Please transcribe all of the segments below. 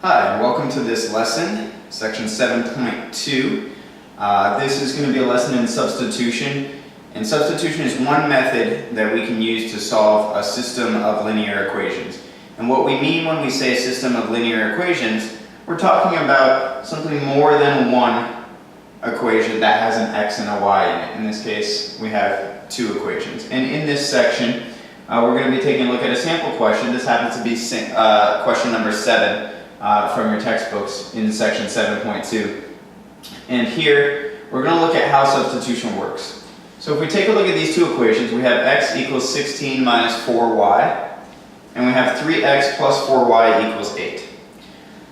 Hi, and welcome to this lesson, section 7.2. This is going to be a lesson in substitution, and substitution is one method that we can use to solve a system of linear equations. And what we mean when we say a system of linear equations, we're talking about something more than one equation that has an x and a y in it. In this case, we have two equations. And in this section, we're going to be taking a look at a sample question. This happens to be question number 7 from your textbooks in section 7.2. And here, we're going to look at how substitution works. So if we take a look at these two equations, we have x equals 16 minus 4y, and we have 3x plus 4y equals 8.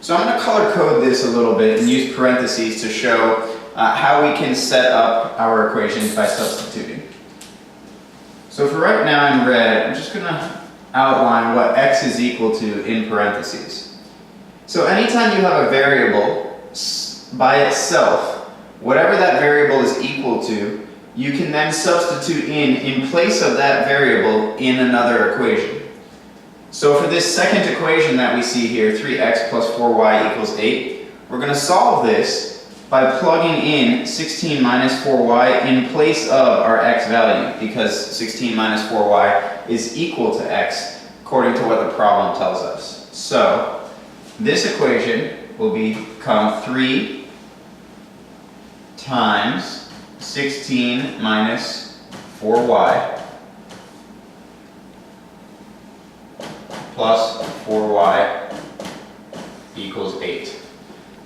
So I'm going to color code this a little bit and use parentheses to show how we can set up our equations by substituting. So for right now in red, I'm just going to outline what x is equal to in parentheses. So anytime you have a variable by itself, whatever that variable is equal to, you can then substitute in place of that variable in another equation. So for this second equation that we see here, 3x plus 4y equals 8, we're going to solve this by plugging in 16 minus 4y in place of our x value, because 16 minus 4y is equal to x, according to what the problem tells us. So this equation will become 3 times 16 minus 4y plus 4y equals 8.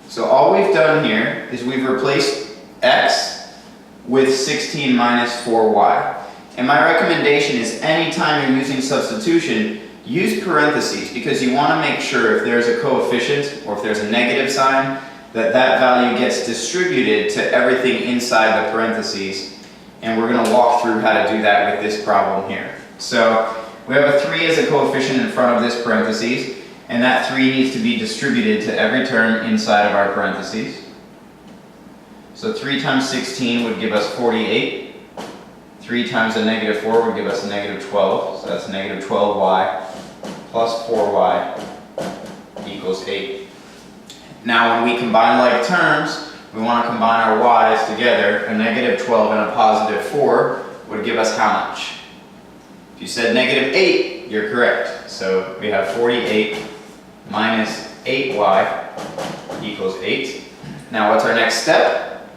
So all we've done here is we've replaced x with 16 minus 4y. And my recommendation is anytime you're using substitution, use parentheses, because you want to make sure if there's a coefficient or if there's a negative sign, that that value gets distributed to everything inside the parentheses. And we're going to walk through how to do that with this problem here. So we have a 3 as a coefficient in front of this parentheses, and that 3 needs to be distributed to every term inside of our parentheses. So 3 times 16 would give us 48. 3 times a negative 4 would give us a negative 12, so that's negative 12y plus 4y equals 8. Now when we combine like terms, we want to combine our y's together. A negative 12 and a positive 4 would give us how much? If you said negative 8, you're correct. So we have 48 minus 8y equals 8. Now what's our next step?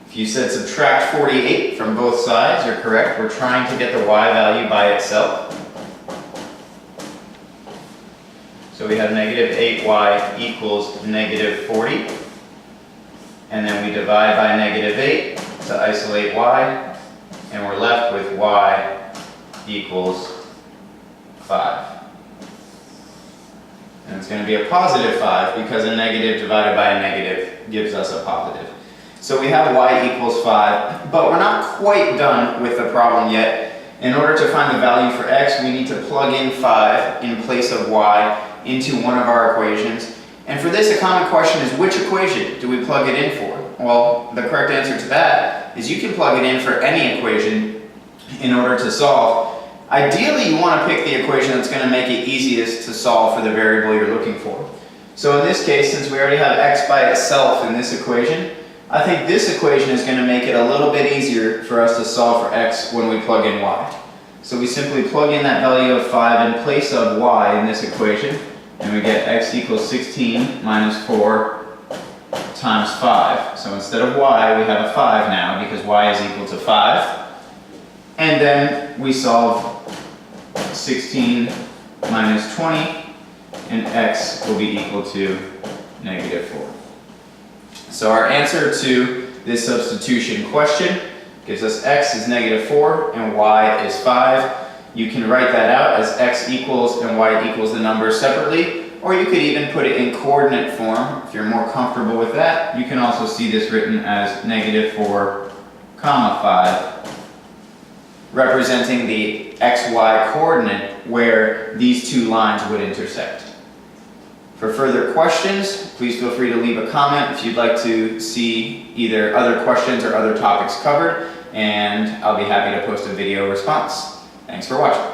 If you said subtract 48 from both sides, you're correct. We're trying to get the y value by itself. So we have negative 8y equals negative 40. And then we divide by negative 8 to isolate y. And we're left with y equals 5. And it's going to be a positive 5 because a negative divided by a negative gives us a positive. So we have y equals 5, but we're not quite done with the problem yet. In order to find the value for x, we need to plug in 5 in place of y into one of our equations. And for this, a common question is, which equation do we plug it in for? Well, the correct answer to that is you can plug it in for any equation in order to solve. Ideally, you want to pick the equation that's going to make it easiest to solve for the variable you're looking for. So in this case, since we already have x by itself in this equation, I think this equation is going to make it a little bit easier for us to solve for x when we plug in y. So we simply plug in that value of 5 in place of y in this equation, and we get x equals 16 minus 4 times 5. So instead of y, we have a 5 now because y is equal to 5. And then we solve 16 minus 20, and x will be equal to negative 4. So our answer to this substitution question gives us x is negative 4 and y is 5. You can write that out as x equals and y equals the numbers separately, or you could even put it in coordinate form if you're more comfortable with that. You can also see this written as negative 4, comma 5, representing the xy coordinate where these two lines would intersect. For further questions, please feel free to leave a comment if you'd like to see either other questions or other topics covered, and I'll be happy to post a video response. Thanks for watching.